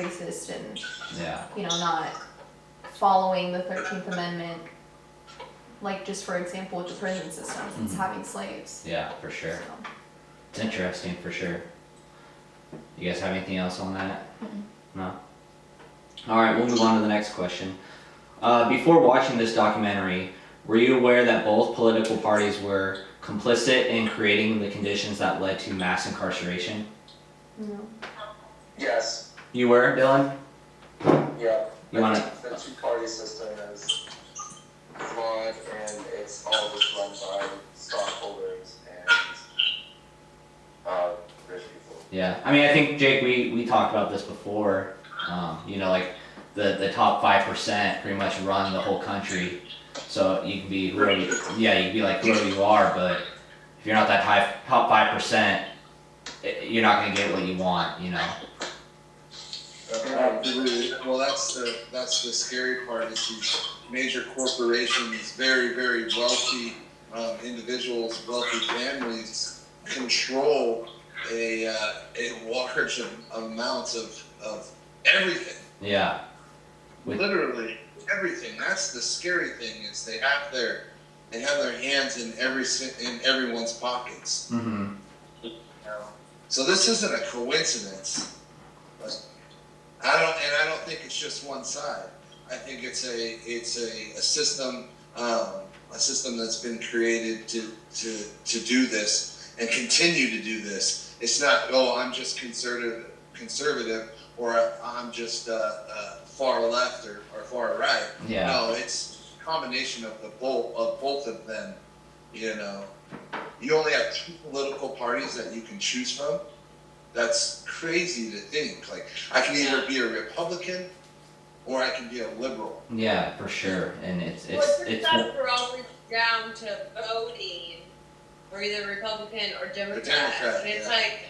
racist and, Yeah. not following the 13th Amendment. Like, just for example, with the prison systems, it's having slaves. Yeah, for sure. So. It's interesting for sure. You guys have anything else on that? No? Alright, we'll move on to the next question. Before watching this documentary, were you aware that both political parties were complicit in creating the conditions that led to mass incarceration? No. Yes. You were, Dylan? Yeah. You wanna- The two-party system is flawed, and it's all just run by stockholders and rich people. Yeah, I mean, I think, Jake, we talked about this before. Like the top 5% pretty much run the whole country. So you can be whoever you can be like whoever you are, but if you're not that top 5%, you're not gonna get what you want, Well, that's the scary part is these major corporations, very, very wealthy individuals, wealthy families control a large amount of everything. Yeah. Literally everything. That's the scary thing is they have their hands in everyone's pockets. Mm-hmm. So this isn't a coincidence. I don't think it's just one side. I think it's a system that's been created to do this and continue to do this. It's not I'm just conservative or I'm just far left or far right. Yeah. No, it's a combination of both of them. You only have two political parties that you can choose from. That's crazy to think. Like, I can either be a Republican or I can be a liberal. Yeah, for sure. And it's we're all down to voting for either Republican or Democrat. And it's like,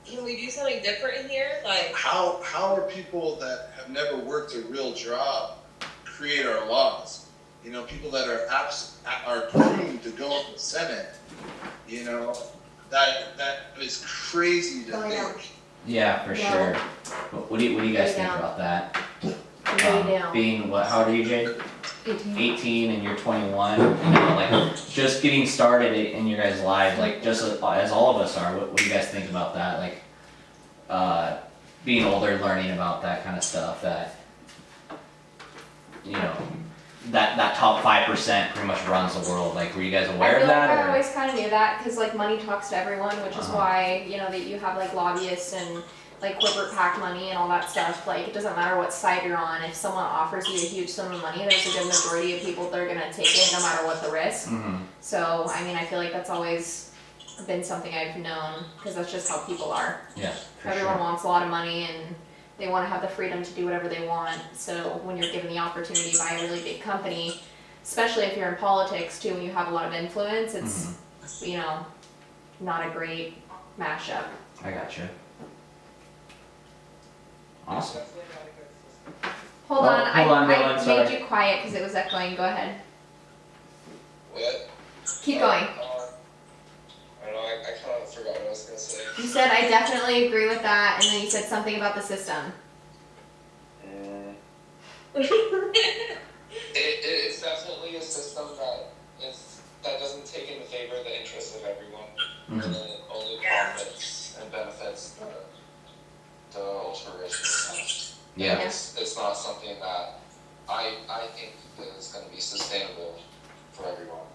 can we do something different here? Like, how are people that have never worked a real job create our laws? People that are groomed to go in the Senate. That is crazy to think. Yeah, for sure. What do you guys think about that? Down. Being how old are you, Jake? 18 and you're 21. Like just getting started in your guys' lives, like just as all of us are. What do you guys think about that? Like, being older, learning about that kind of stuff. That that top 5% pretty much runs the world. Like, were you guys aware of that? I always kind of knew that because like money talks to everyone, which is why that you have like lobbyists and like corporate PAC money and all that stuff. Like, it doesn't matter what side you're on. If someone offers you a huge sum of money, there's a good majority of people that are gonna take it no matter what the risk. Mm-hmm. So I mean, I feel like that's always been something I've known because that's just how people are. Yeah. Everyone wants a lot of money and they want to have the freedom to do whatever they want. So when you're given the opportunity by a really big company, especially if you're in politics too, and you have a lot of influence, it's not a great mashup. I gotcha. Awesome. Hold Oh, on, hold on, Dylan, I sorry. made you quiet because it was echoing. Go ahead. What? Keep going. I don't know, I kind of forgot what I was going to say. You said I definitely agree with that, and then you said something about the system. It's definitely a system that doesn't take into favor the interests of everyone, and then it only profits and benefits the ultra rich. Yeah. It's not something that I think is going to be sustainable for everyone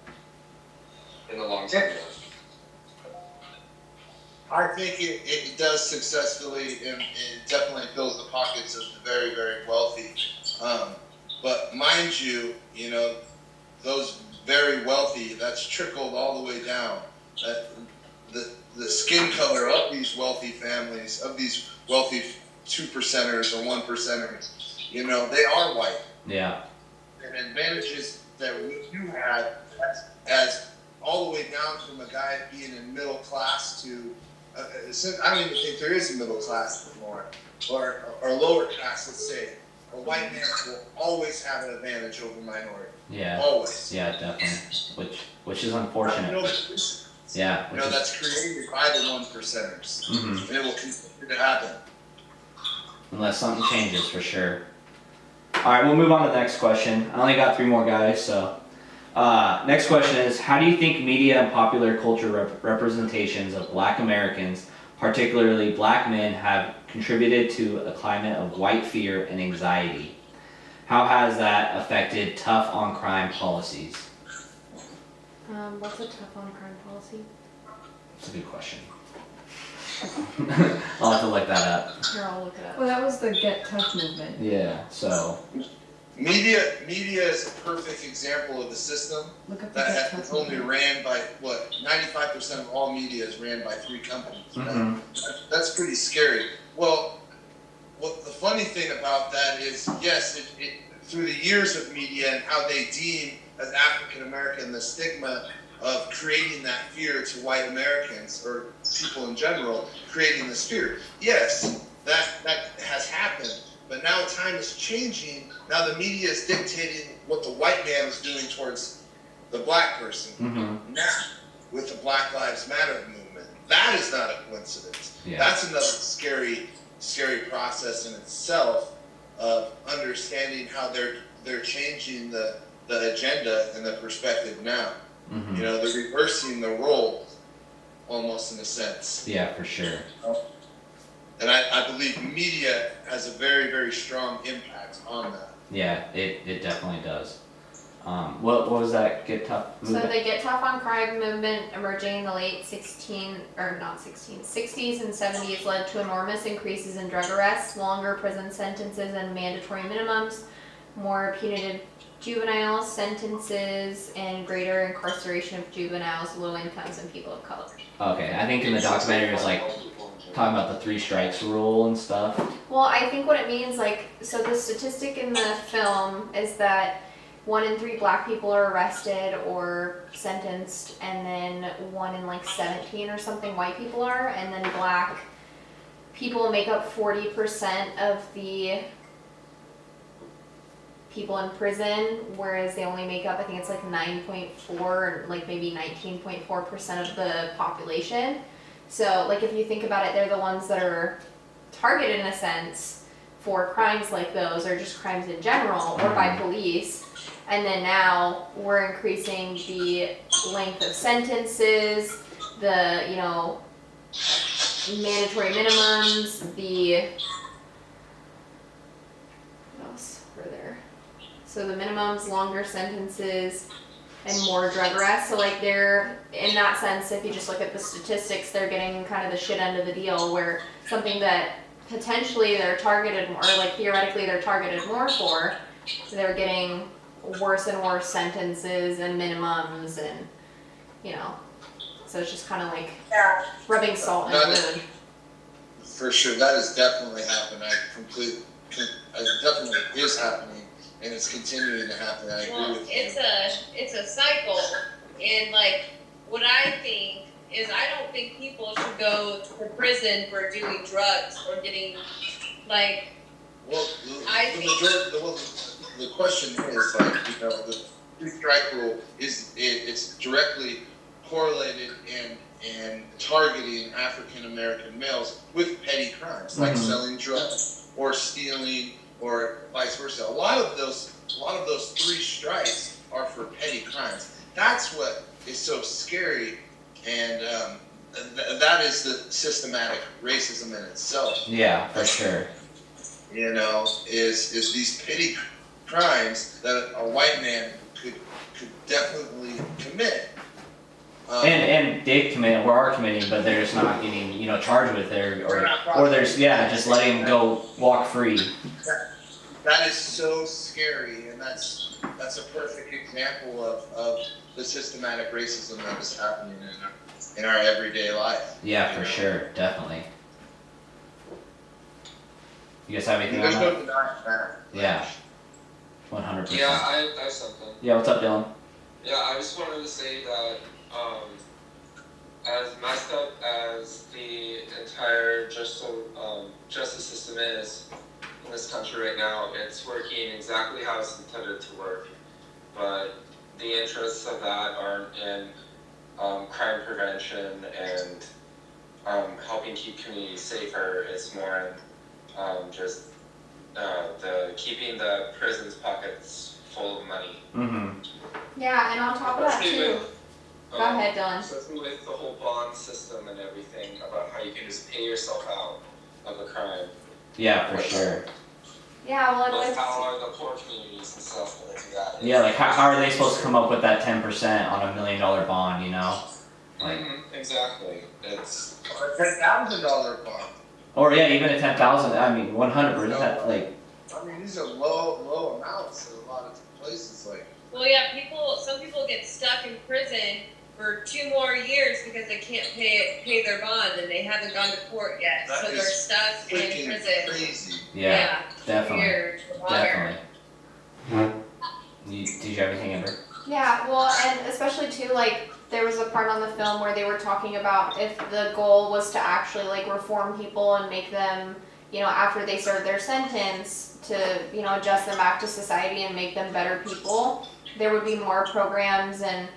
in the long term. I think it does successfully, and it definitely fills the pockets of the very, very wealthy. But mind you, those very wealthy, that's trickled all the way down. That the skin color of these wealthy families, of these wealthy 2%ers or 1%ers, they are white. Yeah. And advantages that we do have as all the way down from a guy being in middle class to I don't even think there is a middle class anymore, or lower class. Let's say a white man will always have an advantage over minority. Yeah. Always. Yeah, definitely. Which is unfortunate. Yeah. That's created by the 1%ers, Mm-hmm. and it will continue to happen. unless something changes for sure. All right, we'll move on to the next question. I only got 3 more guys, so. Next question is, how do you think media and popular culture representations of Black Americans, particularly Black men, have contributed to a climate of white fear and anxiety? How has that affected tough on crime policies? What's a tough on crime policy? That's a good question. I'll have to look that up. Here, I'll look it up. Well, that was the Get Tough movement. Yeah, so. Media is a perfect example of a system Look up the that Get has Tough only movement. ran by 95% of all media is ran by 3 companies. Mhm. That's pretty scary. Well, what the funny thing about that is, yes, it through the years of media and how they deem as African American the stigma of creating that fear to white Americans or people in general, creating this fear. Yes, that has happened, but now time is changing. Now the media is dictating what the white man is doing towards the Black person. Mm-hmm. Now, with the Black Lives Matter movement, that is not a coincidence. Yeah. That's another scary process in itself of understanding how they're changing the agenda and the perspective now. Mm-hmm. You know, they're reversing the role almost in a sense. Yeah, for sure. And I believe media has a very, very strong impact on that. Yeah, it definitely does. What was that Get Tough So movement? the Get Tough on Crime movement emerging in the late 60s and 70s led to enormous increases in drug arrests, longer prison sentences and mandatory minimums, more punitive juvenile sentences, and greater incarceration of juveniles, low incomes, and people of color. Okay, I think in the documentary it was like talking about the 3 strikes rule and stuff. Well, I think what it means, like, so the statistic in the film is that 1 in 3 Black people are arrested or sentenced, and then 1 in like 17 or something white people are, and then Black people make up 40% of the people in prison, whereas they only make up, I think it's like 9.4 or like maybe 19.4% of the population. So like if you think about it, they're the ones that are targeted in a sense for crimes like those, or just crimes in general, or by police. And then now we're increasing the length of sentences, the, you know, mandatory minimums, what else were there? So the minimums, longer sentences, and more drug arrests. So like they're, in that sense, if you just look at the statistics, they're getting kind of the shit end of the deal, where something that potentially they're targeted more, or like theoretically they're targeted more for, they're getting worse and worse sentences and minimums, and you know, so it's just kind of like rubbing salt in the wound. For sure, that is definitely happening. It definitely is happening, and it's continuing to happen. I agree Well, with you. it's a cycle, and like what I think is I don't think people should go to prison for doing drugs or getting like. Well, I the question is, like, you know, the 3-strike rule it's directly correlated and targeting African American males with petty crimes like selling drugs or stealing or vice versa. A lot of those 3 strikes are for petty crimes. That's what is so scary, and that is the systematic racism in itself. Yeah, for sure. You know, is these petty crimes that a white man could definitely commit. And did commit or are committing, but they're just not getting, you know, charged with it, or there's, yeah, just letting them go walk free. That is so scary, and that's a perfect example of the systematic racism that is happening in our everyday life. Yeah, for sure, definitely. You guys have anything on There's that? no denying that. Yeah, 100%. Yeah, I have something. Yeah, what's up, Dylan? Yeah, I just wanted to say that as messed up as the entire justice system is in this country right now, it's working exactly how it's intended to work. But the interests of that aren't in crime prevention and helping keep communities safer. It's more in just the keeping the prison's pockets full of money. Mm-hmm. Yeah, and on top of that Especially too. with, Go ahead, Dylan. Especially with the whole bond system and everything about how you can just pay yourself out of a crime. Yeah, for sure. Yeah, well, and That's with how are the poor communities and stuff gonna do that? Yeah, like how are they supposed to come up with that 10% on $1 million bond? You know, like, Exactly. It's Or $10,000 bond. or yeah, even a 10,000. I mean, 100%. Like, I mean, these are low amounts in a lot of places. Like, Well, yeah, some people get stuck in prison for 2 more years because they can't pay their bond and they haven't gone to court yet, That so they're is stuck in freaking prison. crazy. yeah, definitely, Weird. Water. definitely. Did you have anything, Amber? Yeah, well, and especially too, like, there was a part on the film where they were talking about if the goal was to actually, like, reform people and make them, you know, after they serve their sentence, to, you know, adjust them back to society and make them better people, there would be more programs and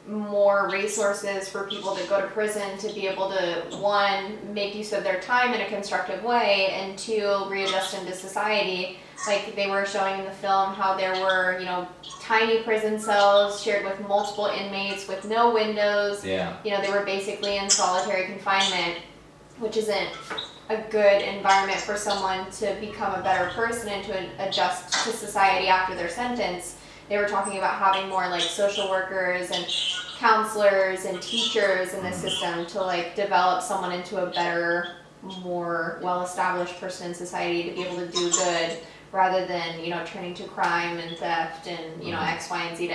more resources for people that go to prison to be able to, one, make use of their time in a constructive way, and two, readjust into society. Like they were showing in the film how there were, you know, tiny prison cells shared with multiple inmates with no windows. Yeah. You know, they were basically in solitary confinement, which isn't a good environment for someone to become a better person and to adjust to society after their sentence. They were talking about having more like social workers and counselors and teachers in the system to like develop someone into a better, more well-established person in society to be able to do good rather than, you know, turning to crime and theft and, you know, X, Y, and Z to